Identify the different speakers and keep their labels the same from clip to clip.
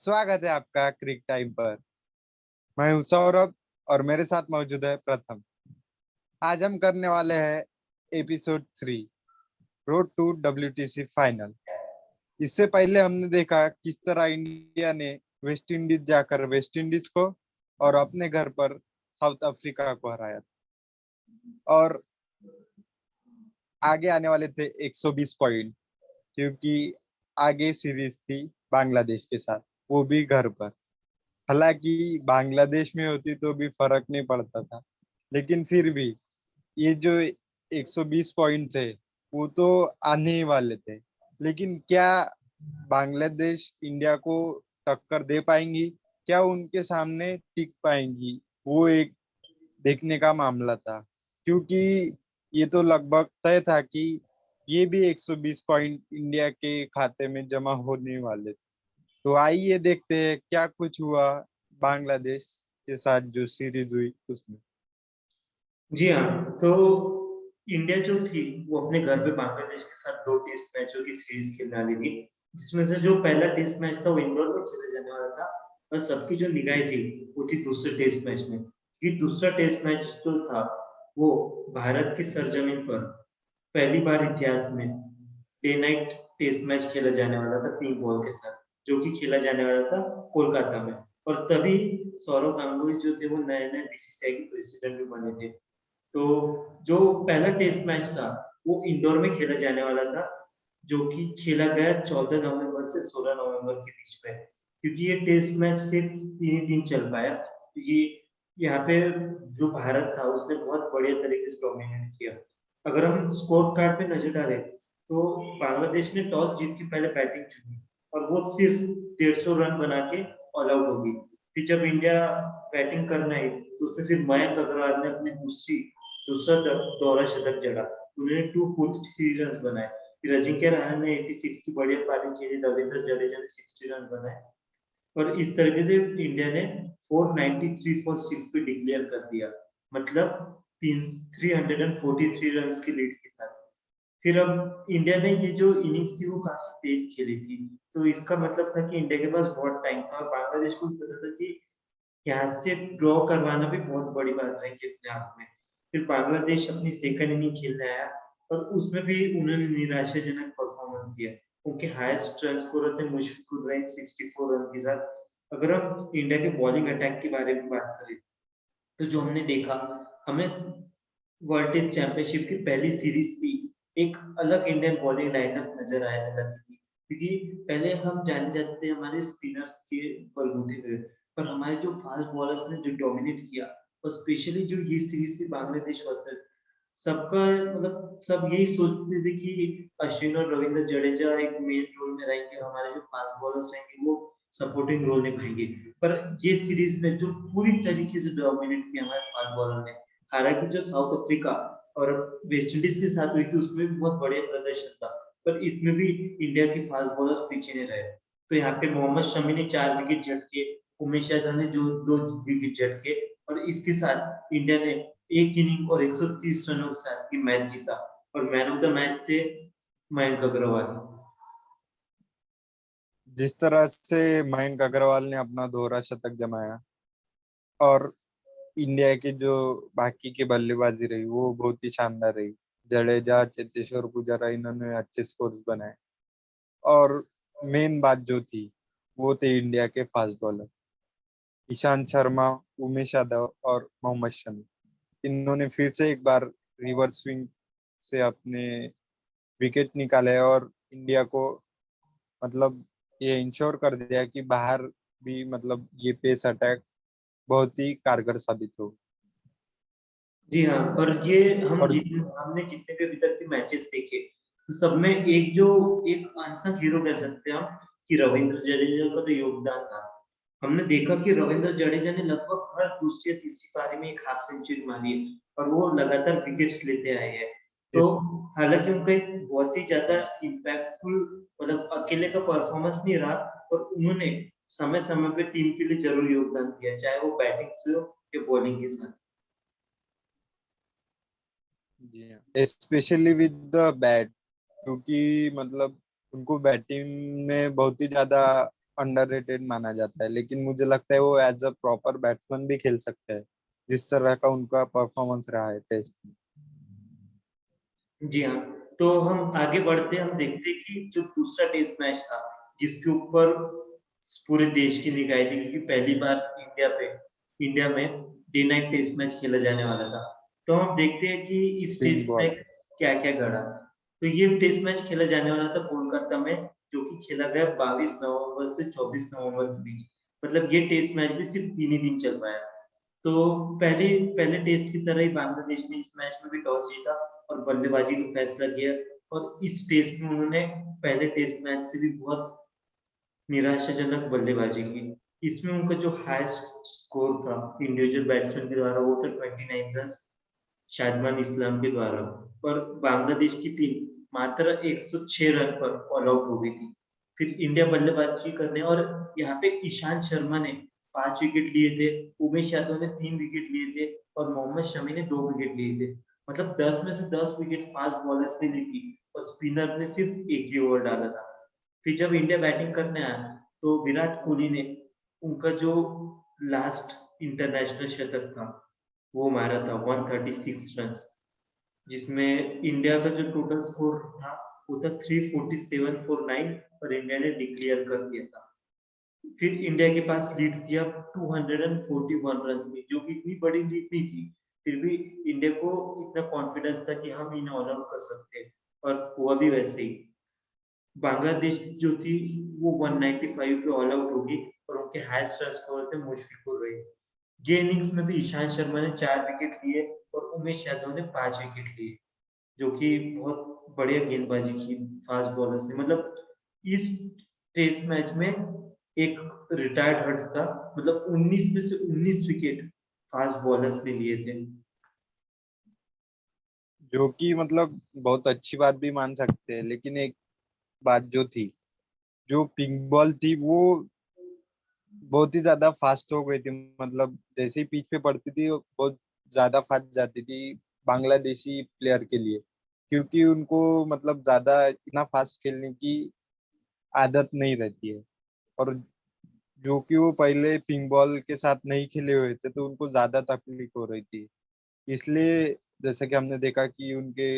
Speaker 1: स्वागत है आपका क्रिक टाइम पर। मैं हूं सौरभ और मेरे साथ मौजूद है प्रथम। आज हम करने वाले हैं episode 3, road to WTC final. इससे पहले हमने देखा किस तरह इंडिया ने वेस्ट इंडीज जाकर वेस्ट इंडीज को और अपने घर पर साउथ अफ्रीका को हराया, और आगे आने वाले थे 120 पॉइंट, क्योंकि आगे सीरीज थी बांग्लादेश के साथ, वो भी घर पर। हालांकि बांग्लादेश में होती तो भी फर्क नहीं पड़ता था, लेकिन फिर भी ये जो 120 पॉइंट थे वो तो आने ही वाले थे। लेकिन क्या बांग्लादेश इंडिया को टक्कर दे पाएंगी? क्या उनके सामने टिक पाएंगी? वो एक देखने का मामला था, क्योंकि ये तो लगभग तय था कि ये भी 120 पॉइंट इंडिया के खाते में जमा होने वाले थे। तो आइए देखते हैं क्या कुछ हुआ बांग्लादेश के साथ जो सीरीज हुई उसमें।
Speaker 2: जी हाँ। तो इंडिया जो थी वो अपने घर पे बांग्लादेश के साथ 2 टेस्ट मैचों की सीरीज खेलने वाली थी, जिसमें से जो पहला टेस्ट मैच था वो इंदौर में खेला जाने वाला था। और सबकी जो निगाहें थी वो थी दूसरे टेस्ट मैच में। ये दूसरा टेस्ट मैच जो था वो भारत की सरजमीन पर पहली बार इतिहास में डे नाइट टेस्ट मैच खेला जाने वाला था पिंक बॉल के साथ, जो कि खेला जाने वाला था कोलकाता में। और तभी सौरव गांगुली जो थे वो नए नए बीसीसीआई के प्रेसिडेंट भी बने थे। तो जो पहला टेस्ट मैच था वो इंदौर में खेला जाने वाला था, जो कि खेला गया 14 नवंबर से 16 नवंबर के बीच में। क्योंकि ये टेस्ट मैच सिर्फ 3 दिन चल पाया, क्योंकि यहाँ पे जो भारत था उसने बहुत बढ़िया तरीके से डोमिनेट किया। अगर हम स्कोर कार्ड पे नजर डालें तो बांग्लादेश ने टॉस जीत के पहले बैटिंग चुनी और वो सिर्फ 150 रन बना के ऑल आउट होगी। फिर जब इंडिया बैटिंग करना है तो उसमें फिर मयंक अग्रवाल ने अपनी दूसरा दोहरा शतक जड़ा। उन्होंने 243 रन बनाए। फिर अजिंक्य रहाणे ने 86 की बढ़िया पारी खेली, रविंद्र जडेजा ने 60 रन बनाए। और इस तरीके से इंडिया ने 493 फॉर 6 पे डिक्लेयर कर दिया, मतलब 343 रन की लीड के साथ। फिर अब इंडिया ने ये जो इनिंग्स थी वो काफी तेज खेली थी, तो इसका मतलब था कि इंडिया के पास बहुत टाइम था और बांग्लादेश को पता था कि यहाँ से ड्रॉ करवाना भी बहुत बड़ी बात रहेगी अपने आप में। फिर बांग्लादेश अपनी सेकंड इनिंग खेलने आया और उसमें भी उन्होंने निराशाजनक परफॉर्मेंस दिया। उनके हाईएस्ट रन स्कोरर थे मुशफिकुर रहीम 64 रन के साथ। अगर हम इंडिया के बॉलिंग अटैक के बारे में बात करें तो जो हमने देखा, हमें वर्ल्ड टेस्ट चैंपियनशिप की पहली सीरीज से एक अलग इंडियन बॉलिंग लाइनअप नजर आने लगी थी। क्योंकि पहले हम जाने जाते थे हमारे स्पिनर्स के बलबूते पे, पर हमारे जो फास्ट बॉलर्स ने जो डोमिनेट किया, और स्पेशली जो ये सीरीज थी बांग्लादेश वर्सेस, सबका मतलब सब यही सोचते थे कि अश्विन और रविंद्र जडेजा एक मेन रोल में रहेंगे और हमारे जो फास्ट बॉलर्स रहेंगे वो सपोर्टिंग रोल निभाएंगे। पर ये सीरीज में जो पूरी तरीके से डोमिनेट किया हमारे फास्ट बॉलर ने, हालांकि जो साउथ अफ्रीका और वेस्ट इंडीज के साथ हुई थी उसमें भी बहुत बढ़िया प्रदर्शन था, पर इसमें भी इंडिया के फास्ट बॉलर पीछे नहीं रहे। तो यहाँ पे मोहम्मद शमी ने 4 विकेट झटके, उमेश यादव ने जो 2 विकेट झटके, और इसके साथ इंडिया ने एक इनिंग और 130 रनों के साथ ये मैच जीता। और मैन ऑफ द मैच थे मयंक अग्रवाल।
Speaker 1: जिस तरह से मयंक अग्रवाल ने अपना दोहरा शतक जमाया, और इंडिया की जो बाकी की बल्लेबाजी रही वो बहुत ही शानदार रही। जडेजा, चेतेश्वर पुजारा, इन्होंने अच्छे स्कोर्स बनाए। और मेन बात जो थी वो थे इंडिया के फास्ट बॉलर ईशांत शर्मा, उमेश यादव और मोहम्मद शमी। इन्होंने फिर से एक बार रिवर्स स्विंग से अपने विकेट निकाले और इंडिया को मतलब ये इंश्योर कर दिया कि बाहर भी मतलब ये पेस अटैक बहुत ही कारगर साबित हो।
Speaker 2: जी हाँ। और ये
Speaker 1: और
Speaker 2: हमने जितने भी अभी तक के मैचेस देखे, तो सब में एक अनसंग हीरो कह सकते हैं हम कि रविंद्र जडेजा का तो योगदान था। हमने देखा कि रविंद्र जडेजा ने लगभग हर दूसरी या तीसरी पारी में एक हाफ सेंचुरी मारी है और वो लगातार विकेट्स लेते आए हैं। तो
Speaker 1: इस
Speaker 2: हालांकि उनका एक बहुत ही ज्यादा इम्पैक्टफुल मतलब अकेले का परफॉर्मेंस नहीं रहा, और उन्होंने समय समय पे टीम के लिए जरूर योगदान दिया, चाहे वो बैटिंग से हो या बॉलिंग के साथ।
Speaker 1: जी हाँ, स्पेशली विद द बैट, क्योंकि मतलब उनको बैटिंग में बहुत ही ज्यादा अंडररेटेड माना जाता है, लेकिन मुझे लगता है वो एज अ प्रॉपर बैट्समैन भी खेल सकते हैं, जिस तरह का उनका परफॉर्मेंस रहा है टेस्ट में।
Speaker 2: जी हाँ, तो हम आगे बढ़ते हैं, हम देखते हैं कि जो दूसरा टेस्ट मैच था, जिसके ऊपर पूरे देश की निगाहें थी, क्योंकि पहली बार इंडिया में डे नाइट टेस्ट मैच खेला जाने वाला था। तो हम देखते हैं कि इस
Speaker 1: पिंक
Speaker 2: टेस्ट
Speaker 1: बॉल।
Speaker 2: में क्या-क्या घड़ा। तो ये टेस्ट मैच खेला जाने वाला था कोलकाता में, जो कि खेला गया 22 नवंबर से 24 नवंबर के बीच। मतलब ये टेस्ट मैच भी सिर्फ 3 ही दिन चल पाया। तो पहले टेस्ट की तरह ही बांग्लादेश ने इस मैच में भी टॉस जीता और बल्लेबाजी का फैसला किया, और इस टेस्ट में उन्होंने पहले टेस्ट मैच से भी बहुत निराशाजनक बल्लेबाजी की। इसमें उनका जो हाईएस्ट स्कोर था इंडिविजुअल बैट्समैन के द्वारा, वो था 29 रन्स शादमान इस्लाम के द्वारा, पर बांग्लादेश की टीम मात्र 106 रन पर ऑल आउट हो गई थी। फिर इंडिया बल्लेबाजी करने, और यहाँ पे ईशांत शर्मा ने 5 विकेट लिए थे, उमेश यादव ने 3 विकेट लिए थे और मोहम्मद शमी ने 2 विकेट लिए थे। मतलब 10 में से 10 विकेट फास्ट बॉलर्स ने ली थी और स्पिनर ने सिर्फ एक ही ओवर डाला था। फिर जब इंडिया बैटिंग करने आया, तो विराट कोहली ने उनका जो लास्ट इंटरनेशनल शतक था, वो मारा था 136 रन्स, जिसमें इंडिया का जो टोटल स्कोर था, वो था 347 फॉर 9, और इंडिया ने डिक्लेयर कर दिया था। फिर इंडिया के पास लीड थी अब 241 रन्स की, जो कि इतनी बड़ी लीड नहीं थी। फिर भी इंडिया को इतना कॉन्फिडेंस था कि हम इन्हें ऑल आउट कर सकते हैं, और हुआ भी वैसे ही। बांग्लादेश जो थी वो 195 पे ऑल आउट होगी, और उनके हाईएस्ट रन स्कोर थे मुशफिकुर रहीम। ये इनिंग्स में भी ईशांत शर्मा ने 4 विकेट लिए और उमेश यादव ने 5 विकेट लिए, जो कि बहुत बढ़िया गेंदबाजी की फास्ट बॉलर्स ने। मतलब इस टेस्ट मैच में एक रिटायर्ड हर्ट था, मतलब 19 में से 19 विकेट फास्ट बॉलर्स ने लिए थे।
Speaker 1: जो कि मतलब बहुत अच्छी बात भी मान सकते हैं, लेकिन एक बात जो थी, जो पिंक बॉल थी वो बहुत ही ज्यादा फास्ट हो गई थी। मतलब जैसे ही पिच पे पड़ती थी वो बहुत ज्यादा फास्ट जाती थी बांग्लादेशी प्लेयर के लिए, क्योंकि उनको मतलब ज्यादा इतना फास्ट खेलने की आदत नहीं रहती है। और जो कि वो पहले पिंक बॉल के साथ नहीं खेले हुए थे, तो उनको ज्यादा तकलीफ हो रही थी। इसलिए जैसे कि हमने देखा कि उनके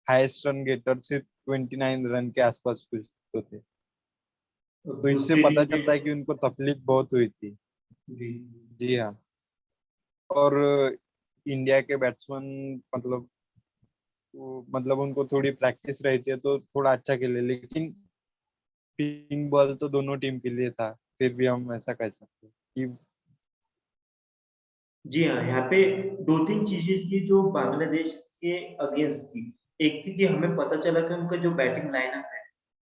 Speaker 1: हाईएस्ट रन गेटर सिर्फ 29 रन के आसपास कुछ तो थे।
Speaker 2: और
Speaker 1: तो इससे
Speaker 2: दूसरे
Speaker 1: पता
Speaker 2: दिन
Speaker 1: चलता है कि उनको तकलीफ बहुत हुई थी।
Speaker 2: भी।
Speaker 1: जी हाँ। और इंडिया के बैट्समैन मतलब मतलब उनको थोड़ी प्रैक्टिस रहती है तो थोड़ा अच्छा खेले, लेकिन पिंक बॉल तो दोनों टीम के लिए था। फिर भी हम ऐसा कह सकते हैं कि
Speaker 2: जी हाँ, यहाँ पे 2-3 चीज़ें थी जो बांग्लादेश के अगेंस्ट थी। एक थी कि हमें पता चला कि उनका जो बैटिंग लाइनअप है,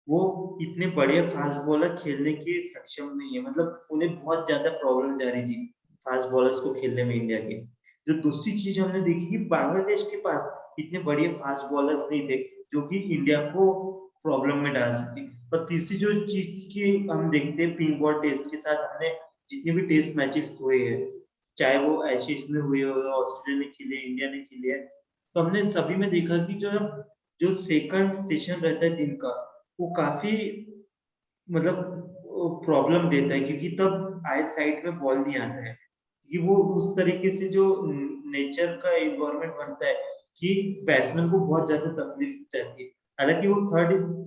Speaker 2: वो इतने बड़े फास्ट बॉलर खेलने के सक्षम नहीं है। मतलब उन्हें बहुत ज़्यादा प्रॉब्लम जा रही थी फास्ट बॉलर्स को खेलने में इंडिया के। जो दूसरी चीज़ हमने देखी कि बांग्लादेश के पास इतने बड़े फास्ट बॉलर्स नहीं थे, जो कि इंडिया को प्रॉब्लम में डाल सकती। और तीसरी जो चीज़ थी कि हम देखते हैं पिंक बॉल टेस्ट के साथ हमने जितने भी टेस्ट मैचेस हुए हैं, चाहे वो एशेज में हुए हो, ऑस्ट्रेलिया ने खेले, इंडिया ने खेले हैं, तो हमने सभी में देखा कि जो जो सेकंड सेशन रहता है दिन का, वो काफी मतलब प्रॉब्लम देता है, क्योंकि तब आई साइड में बॉल नहीं आता है, कि वो उस तरीके से जो नेचर का एनवायरनमेंट बनता है कि बैट्समैन को बहुत ज्यादा तकलीफ जाती है। हालांकि वो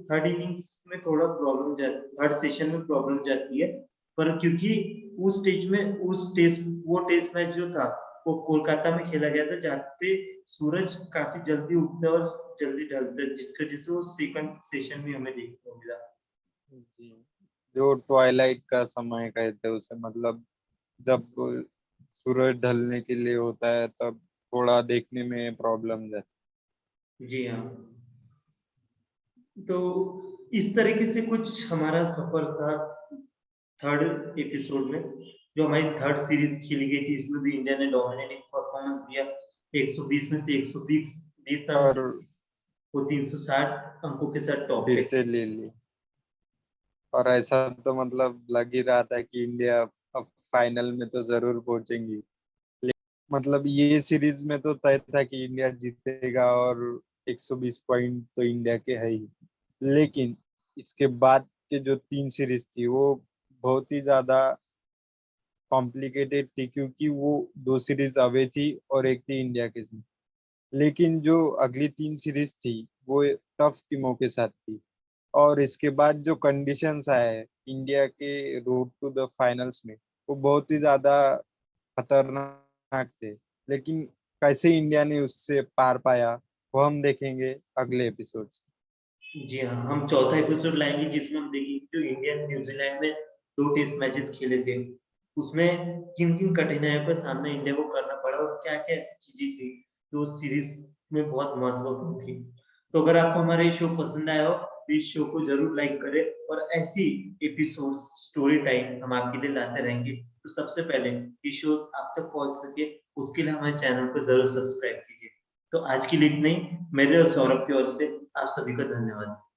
Speaker 2: थर्ड इनिंग्स में थोड़ा प्रॉब्लम जाती, थर्ड सेशन में प्रॉब्लम जाती है, पर क्योंकि उस स्टेज में वो टेस्ट मैच जो था वो कोलकाता में खेला गया था, जहाँ पे सूरज काफी जल्दी उगता है और जल्दी ढलता है, जिसकी वजह से वो सेकंड सेशन में हमें देखने को मिला।
Speaker 1: जी, जो ट्वाइलाइट का समय कहते हैं उसे, मतलब जब सूरज ढलने के लिए होता है तब थोड़ा देखने में प्रॉब्लम जाती
Speaker 2: जी हाँ। तो इस तरीके से कुछ हमारा सफर था थर्ड एपिसोड में। जो हमारी थर्ड सीरीज खेली गई थी, इसमें भी इंडिया ने डोमिनेटिंग परफॉर्मेंस दिया। 120 में से 120 20
Speaker 1: है।
Speaker 2: अंक,
Speaker 1: और
Speaker 2: वो 360 अंकों के साथ टॉप
Speaker 1: फिर
Speaker 2: पे।
Speaker 1: से ले ली। और ऐसा तो मतलब लग ही रहा था कि इंडिया अब फाइनल में तो जरूर पहुंचेंगी। मतलब ये सीरीज में तो तय था कि इंडिया जीतेगा, और 120 पॉइंट तो इंडिया के है ही। लेकिन इसके बाद के जो 3 सीरीज थी वो बहुत ही ज्यादा कॉम्प्लिकेटेड थी, क्योंकि वो 2 सीरीज अवे थी और एक थी इंडिया के साथ। लेकिन जो अगली 3 सीरीज थी वो टफ टीमों के साथ थी। और इसके बाद जो कंडीशंस आए इंडिया के रोड टू द फाइनल्स में, वो बहुत ही ज्यादा खतरनाक थे। लेकिन कैसे इंडिया ने उससे पार पाया वो हम देखेंगे अगले एपिसोड।
Speaker 2: जी हाँ, हम चौथा एपिसोड लाएंगे जिसमें हम देखेंगे जो इंडिया ने न्यूजीलैंड में 2 टेस्ट मैचेस खेले थे, उसमें किन-किन कठिनाइयों का सामना इंडिया को करना पड़ा और क्या-क्या ऐसी चीजें थी जो उस सीरीज में बहुत महत्वपूर्ण थी। तो अगर आपको हमारा ये शो पसंद आया हो तो इस शो को जरूर लाइक करें और ऐसी एपिसोड्स स्टोरी टाइम हम आपके लिए लाते रहेंगे। तो सबसे पहले ये शोज आप तक पहुंच सके उसके लिए हमारे चैनल को जरूर सब्सक्राइब कीजिए। तो आज के लिए इतना ही। मेरे और सौरभ की ओर से आप सभी का धन्यवाद।